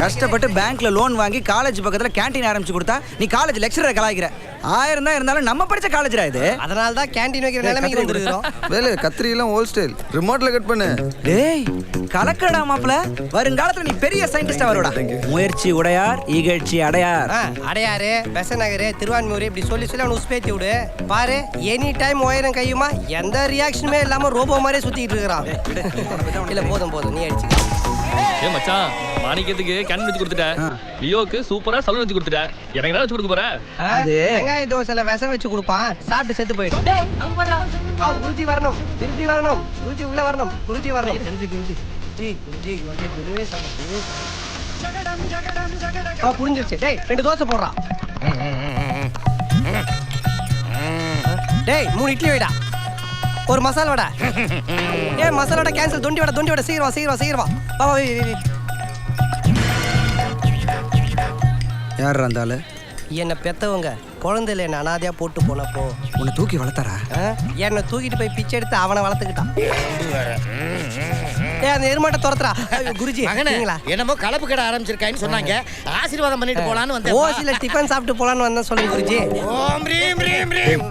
கஷ்டப்பட்டு பேங்க்ல லோன் வாங்கி காலேஜ் பக்கத்துல கேண்டீன் ஆரம்பிச்சு கொடுத்தா நீ காலேஜ் லெக்சரரை கலாய்க்கிற. 1000 தான் இருந்தாலும் நம்ம படிச்ச காலேஜ்ரா இது. அதனால தான் கேண்டீன் வைக்கிற நிலைமைக்கு வந்துருக்கோம். வேலை கத்திரி எல்லாம் ஓல்ட் ஸ்டைல் ரிமோட்ல கட் பண்ணு. டேய் கலக்கடா மாப்ள, வருங்காலத்துல நீ பெரிய சயின்டிஸ்டா வருடா. முயற்சி உடையார் இகழ்ச்சி அடையார். அடையாறு பெசநகர் திருவான்மூர் இப்படி சொல்லி சொல்லி அவனை உஸ்பேத்தி விடு. பாரு எனி டைம் உயரம் கையுமா எந்த ரியாக்ஷனுமே இல்லாம ரோபோ மாதிரியே சுத்திட்டு இருக்கிறான். இல்ல போதும் நீ அடிச்சு. ஏ மச்சான், மாணிக்கத்துக்கு கேன் வச்சு கொடுத்துட்டேன், லியோக்கு சூப்பரா சலூன் வச்சு கொடுத்துட்டேன். எனக்கு என்ன வச்சு கொடுக்க போற? அது வெங்காய தோசைல விஷம் வச்சு கொடுப்பான், சாப்பிட்டு செத்து போயிடும். குருஜி வரணும், திருச்சி வரணும், குருஜி உள்ள வரணும், குருஜி வரணும். புரிஞ்சிருச்சு. டேய் 2 தோசை போடுறான். டேய் 3 இட்லி வைடா, ஒரு மசாலா வடை. மசாலா வடை கேன்சல். தொண்டி வடை சீக்கிரம் வா. யார் இருந்தாலும் என்னை பெத்தவங்க குழந்தையில என்ன அனாதையா போட்டு போனப்போ உன்னை தூக்கி வளர்த்தாரா? என்னை தூக்கிட்டு போய் பிச்சை எடுத்து அவனை வளர்த்துக்கிட்டான். அந்த எருமாட்டை துரத்துறா. குருஜி என்னமோ கலப்பு கடை ஆரம்பிச்சிருக்கான்னு சொன்னாங்க, ஆசீர்வாதம் பண்ணிட்டு போலான்னு வந்தேன். ஓசில டிஃபன் சாப்பிட்டு போலான்னு வந்தேன். சொல்லுங்க குருஜி. ஓம் ரீம் ரீம் ரீம்.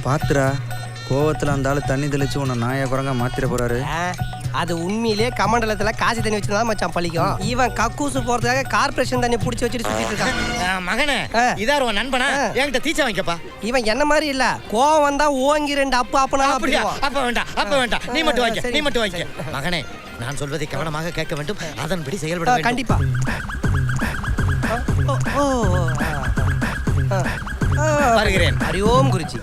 பாத்துரா, கோவத்துல அந்த ஆளு தண்ணி தெளிச்சு உன்னை நாயா குரங்க மாத்திர போறாரு. அது உண்மையிலே கமண்டலத்துல காசி தண்ணி வச்சுதான் மச்சான் பழிக்கும். இவன் கக்கூசு போறதுக்காக கார்பரேஷன் தண்ணி புடிச்சு வச்சுட்டு சுத்திட்டு இருக்கான். மகனே இதார் உன் நண்பனா? என்கிட்ட தீச்ச வைக்கப்பா. இவன் என்ன மாதிரி இல்ல, கோவம் வந்தா ஓங்கி 2 அப்பனா. அப்ப வேண்டாம், நீ மட்டும் வாங்க. மகனே நான் சொல்வதை கவனமாக கேட்க வேண்டும், அதன்படி செயல்பட வேண்டும். கண்டிப்பா. வருகிறேன். ஹரி ஓம் குருஜி.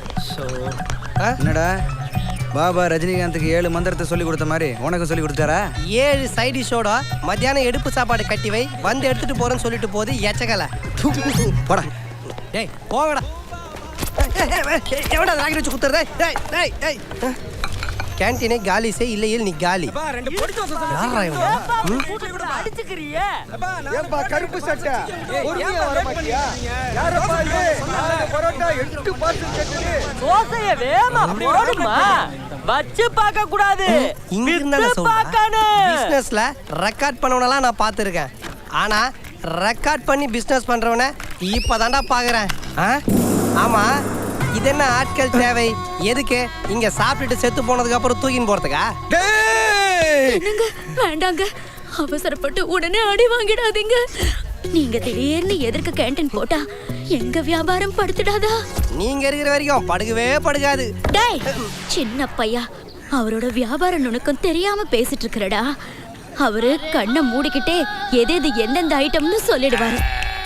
என்னடா பாபா ரஜினிகாந்துக்கு 7 மந்திரத்தை சொல்லி கொடுத்த மாதிரி உனக்கு சொல்லி கொடுத்தாரா? 7 சைட் டிஷோட மத்தியானம் எடுப்பு சாப்பாடு கட்டி வை, வந்து எடுத்துட்டு போறேன்னு சொல்லிட்டு போது எச்சகல. போடா. டேய் போங்கடா. எவடா ராக்கெட் வச்சு குத்துறதே? டேய் கேண்டீனே காலி செய், இல்லையே நீ காலி. அடிச்சுக்கிறியே கருப்பு சட்டை பொறுமையா வர மாட்டியா? யாரப்பா இது? பரோட்டா 8 பார்சல் கேக்குது. தோசைய வேமா போடுமா, வச்சு பார்க்க கூடாது. இங்க இருந்தால சொல்றேன், பிசினஸ்ல ரெக்கார்ட் பண்ணவனலாம் நான் பார்த்திருக்கேன். ஆனா ரெக்கார்ட் பண்ணி பிசினஸ் பண்றவன இப்பதான்டா பாக்குறேன். ஆமா, இது என்ன ஆட்கள் தேவை? எதுக்கு இங்க சாப்பிட்டுட்டு செத்து போனதுக்கு அப்புறம் தூக்கின்னு போறதுக்கா? என்னங்க வேண்டாங்க, அவசரப்பட்டு உடனே அடி வாங்கிடாதீங்க. நீங்க திடீர்னு எதற்கு கேண்டீன் போட்டா எங்க வியாபாரம் படுத்துடாதா? நீங்க இருக்கிற வரைக்கும் படுகவே படுகாது. டேய் சின்ன பையா, அவரோட வியாபார நுணுக்கம் தெரியாம பேசிட்டு இருக்கறடா. அவரு கண்ணை மூடிக்கிட்டே எது எந்தெந்த ஐட்டம்னு சொல்லிடுவாரு.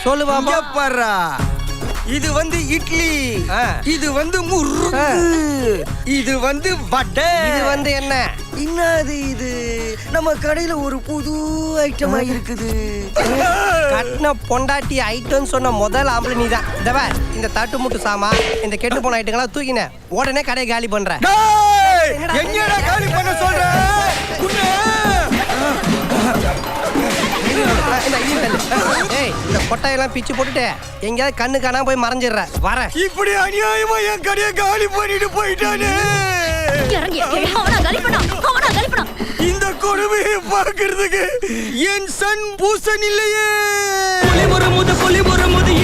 சொல்லு பாப்பா. பாரா, இது வந்து இட்லி, இது வந்து முறுக்கு, இது வந்து வடை, இது வந்து என்ன என்னது இது? நம்ம கடையில ஒரு புது ஐட்டமா இருக்குது. கட்டின பொண்டாட்டி ஐட்டம் சொன்ன முதல் ஆம்பளை நீதான். இந்த தட்டு முட்டு சாமா, இந்த கெட்டு போன ஐட்டங்களா தூக்கின உடனே கடையை காலி பண்ற. என்னடா காலி பண்ண சொல்ற? இந்த கொட்டையெல்லாம் பிச்சு போட்டுட்டு எங்கேயாவது கண்ணு காணாம போய் மறைஞ்சிடுற. வர இப்படி அநியாயமா என் கடையை காலி பண்ணிட்டு போயிட்டானே. இந்த கொடுமையை பார்க்கிறதுக்கு என் சன் பூசன் இல்லையே.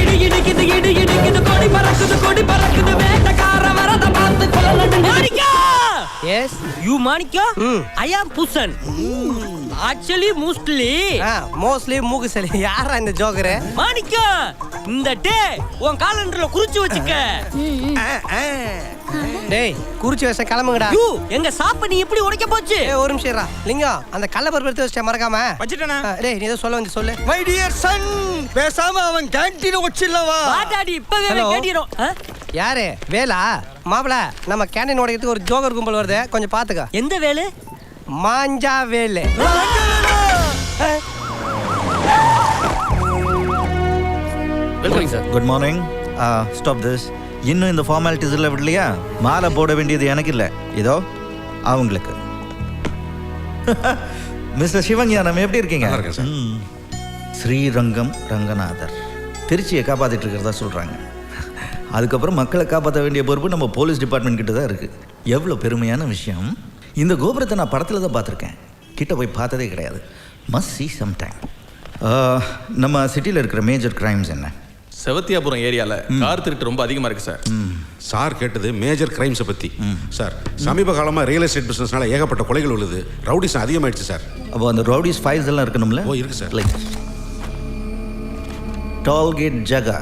இடி இடிக்குது இடி இடிக்குது, கொடி பறக்குது வேட்டக்கார வரத பார்த்து கொல்லணும். எஸ் யூ மாணிக்கா, ஐ ஆம் பூசன். Actually mostly மூகுசலி. யாரா இந்த ஜோக்கரு? மாணிக்கா, இந்த டே உன் காலண்டர்ல குறிச்சு வச்சுக்க. டேய் குறிச்சு வச்ச கிளம்புங்கடா. யூ எங்க சாப்ப நீ எப்படி உடைக்க போச்சு? ஒரு நிமிஷம் இருடா. லிங்கம் அந்த கள்ளப்பருப்பு எடுத்து வச்சிட்டே மறக்காம வச்சிட்டேனா? டேய் நீ ஏதோ சொல்ல சொல்லு. மை டியர் சன், பேசாம அவன் கேண்டீன் வச்சிடலவா? பாட்டாடி இப்பவே கேட்டிரோம். யாரு வேலா? மாப்ள நம்ம கேண்டீன் உடைக்கிறதுக்கு ஒரு ஜோக்கர் கும்பல் வருது, கொஞ்சம் பாத்துக்க. எந்த Velu? Manja Velu. Welcome sir. Good morning. Stop this. இன்னும் இந்த ஃபார்மாலிட்டிஸ் இல்லை விடலையா? மாலை போட வேண்டியது எனக்கு இல்லை, இதோ அவங்களுக்கு. மிஸ்டர் சிவஞானம் எப்படி இருக்கீங்க? ஸ்ரீரங்கம் ரங்கநாதர் திருச்சியை காப்பாற்றிட்டு இருக்கிறதா சொல்கிறாங்க. அதுக்கப்புறம் மக்களை காப்பாற்ற வேண்டிய பொறுப்பு நம்ம போலீஸ் டிபார்ட்மெண்ட் கிட்ட தான் இருக்குது. எவ்வளோ பெருமையான விஷயம். இந்த கோபுரத்தை நான் படத்தில் தான் பார்த்துருக்கேன், கிட்ட போய் பார்த்ததே கிடையாது. Must see some time. நம்ம சிட்டியில் இருக்கிற மேஜர் கிரைம்ஸ் என்ன? செவத்தியாபுரம் ஏரியாவில் கார் திருட்டு ரொம்ப அதிகமாக இருக்குது சார். சார் கேட்டது மேஜர் கிரைம்ஸை பற்றி. சார் சமீப காலமாக ரியல் எஸ்டேட் பிஸ்னஸ்னால ஏகப்பட்ட கொலைகள் உள்ளது. ரவுடிஸ் அதிகமாகிடுச்சு சார். அப்போ அந்த ரவுடிஸ் ஃபைல்ஸ் எல்லாம் இருக்கணும்ல? ஓ இருக்கு சார். லைக் டோல்கேட் ஜகா,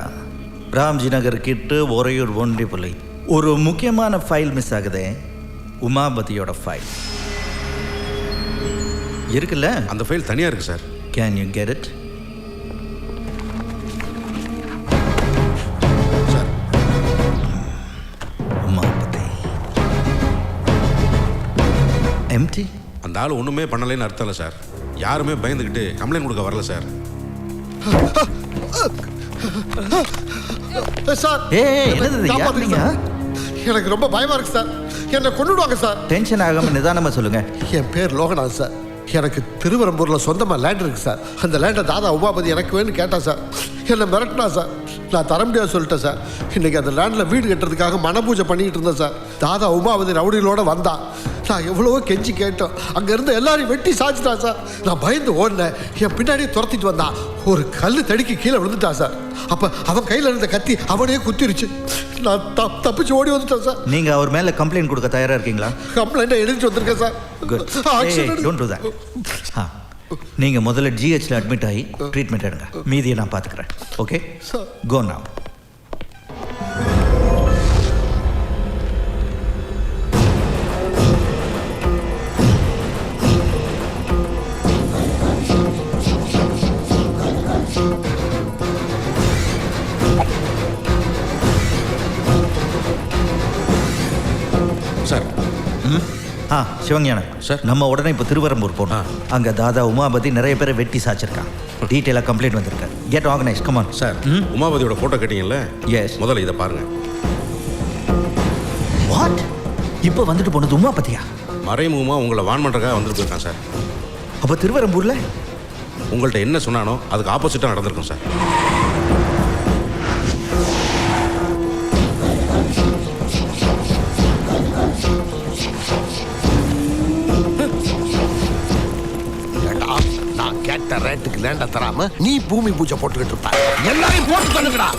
ராம்ஜி நகர் கிட்டு, ஒரையூர் ஒண்டிப்பள்ளி. ஒரு முக்கியமான ஃபைல் மிஸ் ஆகுதே, உமாபதியோட ஃபைல் இருக்குல்ல? அந்த ஃபைல் தனியாக இருக்குது sir. Can you get it? Sir Umapathi MD. அந்த ஆள் ஒன்றுமே பண்ணலைன்னு அர்த்தம் இல்லை சார். யாருமே பயந்துக்கிட்டு கம்ப்ளைண்ட் கொடுக்க வரல சார். சார் என்னது யாருங்க? எனக்கு ரொம்ப பயமா இருக்கு சார். என்னை கொண்டுடுவாங்க சார். டென்ஷன் ஆகாம நிதானமா சொல்லுங்க. என் பேர் லோகநாத் சார். எனக்கு திருவரம்பூரில் சொந்தமாக லேண்ட் இருக்குது சார். அந்த லேண்டை தாதா உமாபதி எனக்கு வேணும்னு கேட்டா சார். என்னை மிரட்டினா சார். நான் தர முடியாது சொல்லிட்டேன் சார். இன்றைக்கி அந்த லேண்டில் வீடு கட்டுறதுக்காக மனபூஜை பண்ணிக்கிட்டு இருந்தேன் சார். தாதா உமாபதி ரவுடிகளோடு வந்தான். நான் எவ்வளவோ கெஞ்சி கேட்டோம். அங்கே இருந்து எல்லாரையும் வெட்டி சாய்ச்சிட்டான் சார். நான் பயந்து ஓடினேன். என் பின்னாடியே துரத்திட்டு வந்தான். ஒரு கல் தடுக்கி கீழே விழுந்துட்டான் சார். அப்போ அவன் கையில் இருந்த கத்தி அவனையே குத்திருச்சு. நான் தப்பிச்சு ஓடி வந்துட்டேன் சார். நீங்கள் அவர் மேலே கம்ப்ளைண்ட் கொடுக்க தயாராக இருக்கீங்களா? கம்ப்ளைண்ட்டை எழுதிட்டு வந்திருக்கேன் சார். Don't to that. நீங்கள் முதல்ல ஜிஹெச்சில் அட்மிட் ஆகி ட்ரீட்மெண்ட் எடுங்க. மீதியை நான் பார்த்துக்கிறேன். Okay, go now. Sir Sivagnanam sir, நம்ம உடனே இப்போ திருவரம்பூர் போனோம். அங்கே தாதா உமாபதி நிறைய பேரை வெட்டி சாச்சிருக்கான். டீட்டெயிலாக கம்ப்ளைண்ட் வந்திருக்கு. Get organise, come on. Sir உமாபதியோட ஃபோட்டோ கேட்டீங்கல்ல? எஸ். முதல்ல இதை பாருங்க. வாட்? இப்போ வந்துட்டு போனது உமாபதியா? மறைமுகமாக உங்களை வான் பண்ணுறக்காக வந்துட்டு போயிருக்கான் சார். அப்போ திருவரம்பூரில் உங்கள்கிட்ட என்ன சொன்னானோ அதுக்கு ஆப்போசிட்டாக நடந்திருக்கும் சார். நான் கேட்ட ரேட்டுக்கு லேண்ட தராம நீ பூமி பூஜை போட்டுக்கிட்டு இருப்ப. எல்லாரையும் போட்டு தள்ளுங்கடா.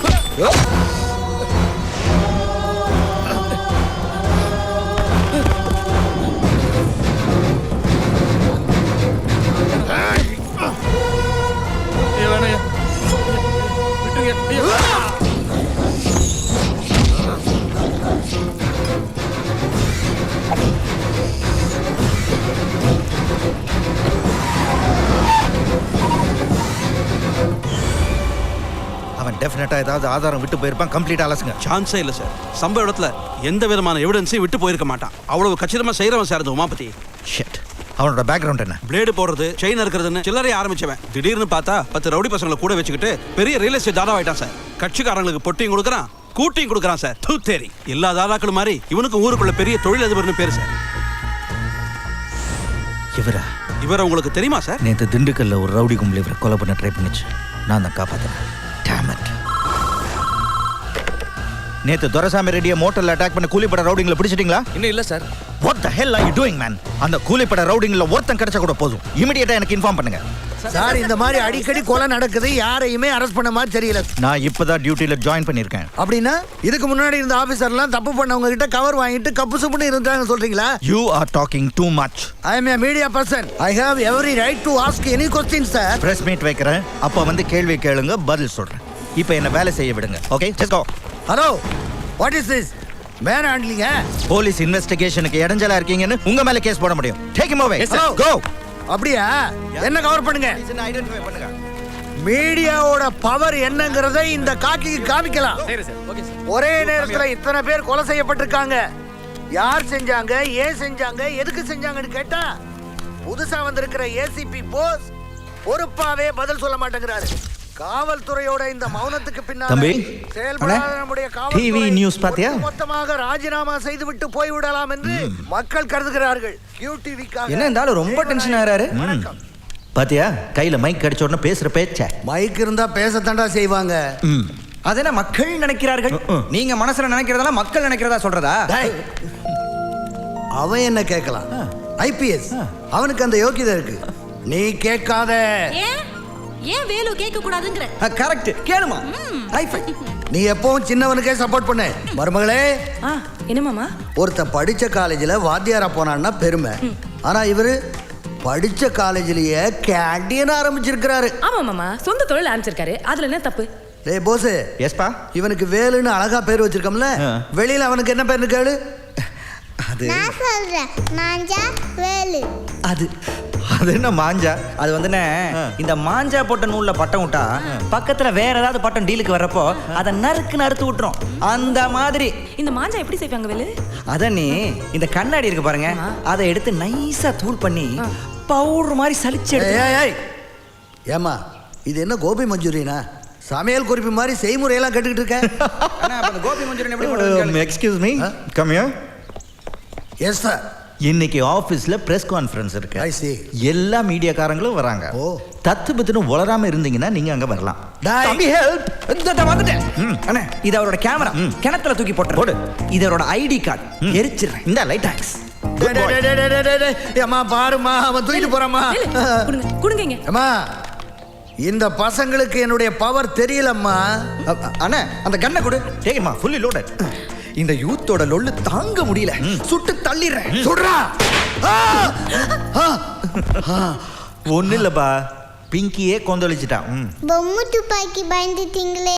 டெஃபினட்டாக ஏதாவது ஆதாரம் விட்டு போயிருப்பான். கம்ப்ளீட் அலசுங்க. சான்ஸே இல்லை சார். சம்பவ இடத்துல எந்த விதமான எவிடன்ஸையும் விட்டு போயிருக்க மாட்டான். அவ்வளவு கச்சிதமாக செய்கிறவன் சார் அந்த உமாபதி. ஷிட். அவனோட பேக்ரவுண்ட் என்ன? பிளேடு போடுறது, செயின் இருக்கிறதுன்னு சில்லறைய ஆரம்பிச்சவன் திடீர்னு பார்த்தா 10 ரவுடி பசங்களை கூட வச்சுக்கிட்டு பெரிய ரியல் எஸ்டேட் தாதா ஆயிட்டான் சார். கட்சிக்காரங்களுக்கு பொட்டியும் கொடுக்குறான், கூட்டியும் கொடுக்குறான் சார். தூத்தேரி எல்லா தாதாக்களும் மாதிரி இவனுக்கு ஊருக்குள்ள பெரிய தொழிலதிபர்னு பேரு சார். இவரை உங்களுக்கு தெரியுமா சார்? நேற்று திண்டுக்கல்ல ஒரு ரவுடி கும்பல் இவரை கொலை பண்ண ட்ரை பண்ணிச்சு. நான் தான் காப்பாற்றினேன். நேத்து துரைசாமி ரெட்டியை மோட்டர்ல அட்டாக் பண்ண கூலிப்பட ரவுடிங்களை பிடிச்சிட்டீங்களா? இன்னும் இல்ல sir. What the hell are you doing man? அந்த கூலிப்பட ரவுடிங்கள ஒருத்தன் கிடைச்சா கூட போதும். இமிடியேட்டா எனக்கு இன்ஃபார்ம் பண்ணுங்க. சார் இந்த மாதிரி அடிக்கடி கொலை நடக்குது. யாரையுமே அரெஸ்ட் பண்ண மாதிரி தெரியல. நான் இப்பதான் டியூட்டில ஜாயின் பண்ணிருக்கேன். அப்படின்னா இதுக்கு முன்னாடி இருந்த ஆபீசர்லாம் தப்பு பண்ணவங்க கிட்ட கவர் வாங்கிட்டு கப்பு சுப்புன்னு இருந்தாங்க சொல்றீங்களா? You are talking too much. I am a media person. I have every right to ask any questions, sir. Press meet வைக்கிறேன். அப்ப வந்து கேள்வி கேளுங்க, பதில் சொல்றேன். இப்போ என்ன வேலை செய்ய விடுங்க. Okay, just go. Hello. What is this? Man handling, police இன்வெஸ்டிகேஷனுக்கு இடைஞ்சலா இருக்கீங்கன்னு உங்க மேல கேஸ் போட முடியும். Take him away. Go. அப்படியா? என்ன கவர் பண்ணுங்க. ஐடென்டிஃபை பண்ணுங்க. மீடியாவோட பவர் என்னங்கறதை இந்த காக்கிக்கு காமிக்கலாம். சரி சார். Okay sir. ஒரே நேரத்துல இத்தனை பேர் கொலை செய்யப்பட்டிருக்காங்க. யார் செஞ்சாங்க, ஏன் செஞ்சாங்க, எதுக்கு செஞ்சாங்கன்னு கேட்டா புதுசா வந்திருக்கிற ஏசிபி போஸ் பொறுப்பாவே பதில் சொல்ல மாட்டேங்கிறாரு. காவல்துறையோட இந்த மௌனத்துக்கு பின்னால தம்பி, செயல்படாத நம்முடைய டிவி நியூஸ் பாத்தியா? மொத்தமாக ராஜினாமா செய்துவிட்டு போய்விடலாம் என்று மக்கள் கருதுகிறார்கள். QTV-க்காக என்ன இந்த ஆளு ரொம்ப டென்ஷன் ஆறாரு? பாத்தியா, கையில மைக் கிடைச்ச உடனே பேசுற பேச்ச. மைக் இருந்தா பேசத்தாண்டா செய்வாங்க. அதென்ன மக்கள் நினைக்கிறார்கள்? நீங்க மனசுல நினைக்கிறதெல்லாம் மக்கள் நினைக்கிறதா சொல்றதா? அவன் என்ன கேட்கலாம்? IPS அவனுக்கு அந்த யோகியதை இருக்கு. நீ கேட்காத. ஏன் வேலு கேட்க கூடாதுங்கற? கரெக்ட், கேளுமா. High five. நீ எப்பவும் சின்னவனுக்கே சப்போர்ட் பண்ணு. மருமகளே, என்ன மாமா? ஒருத்தன் படிச்ச காலேஜில் வாத்தியாரா போனான்னா பெருமை. ஆனா இவரு படிச்ச காலேஜிலேயே கேண்டீன் ஆரம்பிச்சிருக்கிறாரு. ஆமா மாமா, சொந்த தொழில் ஆரம்பிச்சிருக்காரு. அதுல என்ன தப்பு? டேய் போஸ், எஸ்பா, இவனுக்கு வேலுன்னு அழகா பேர் வச்சிருக்கோம்ல, வெளியில அவனுக்கு என்ன பேர்னு கேளு. அது நான் சொல்றேன், மாஞ்சா வேலு. அது அது என்ன மாஞ்சா? அது வந்துனே இந்த மாஞ்சா போட்ட நூல்ல பட்டம் விட்டா பக்கத்துல வேற ஏதாவது பட்டம் டீலுக்கு வர்றப்போ அதை நறுக்குன்னு அறுத்து விட்டுரும். அந்த மாதிரி இந்த மாஞ்சா எப்படி செய்வாங்க வேலு? அத நீ இந்த கண்ணாடி இருக்கு பாருங்க, அதை எடுத்து நைஸா தூள் பண்ணி பவுடர் மாதிரி சலிச்சு எடுத்து. ஏமா இது என்ன கோபி மஞ்சூரியனா? சமையல் குறிப்பு மாதிரி செய்முறையெல்லாம் கேட்டுக்கிட்டு இருக்கேன். கோபி மஞ்சூரியன் எப்படி பண்ணுவீங்க? Excuse me, come here. Yes sir. இன்னைக்கு ஆபீஸ்ல பிரஸ் கான்ஃபரன்ஸ் இருக்கு. I see. எல்லா மீடியாக்காரங்களும் வராங்க. தத்து பத்துன்னு உளராம இருந்தீங்கன்னா நீங்க அங்க வரலாம். தம்பி ஹெல்ப். இந்த வந்துட்டேன். அண்ணே, இது அவரோட கேமரா. கிணத்துல தூக்கி போடு. இது அவரோட ஐடி கார்டு. எரிச்சிடுறேன். இந்த லைட் டாக்ஸ். ஏமா பாருமா, அவன் தூக்கிட்டு போறாமா. குடுங்க. அம்மா, இந்த பசங்களுக்கு என்னுடைய பவர் தெரியலம்மா. அண்ணே, அந்த கண்ணை கொடு. டேக்மா, ஃபுல்லி லோடட். இந்த யூத்தோட லொல்லு தாங்க முடியல. சுட்டு தள்ளிடுறேன். சுடுறா. ஒன்னும் இல்லப்பா, பிங்கியே கொந்தளிச்சிட்டான். பொம்மை துப்பாக்கி பயந்துட்டீங்களே.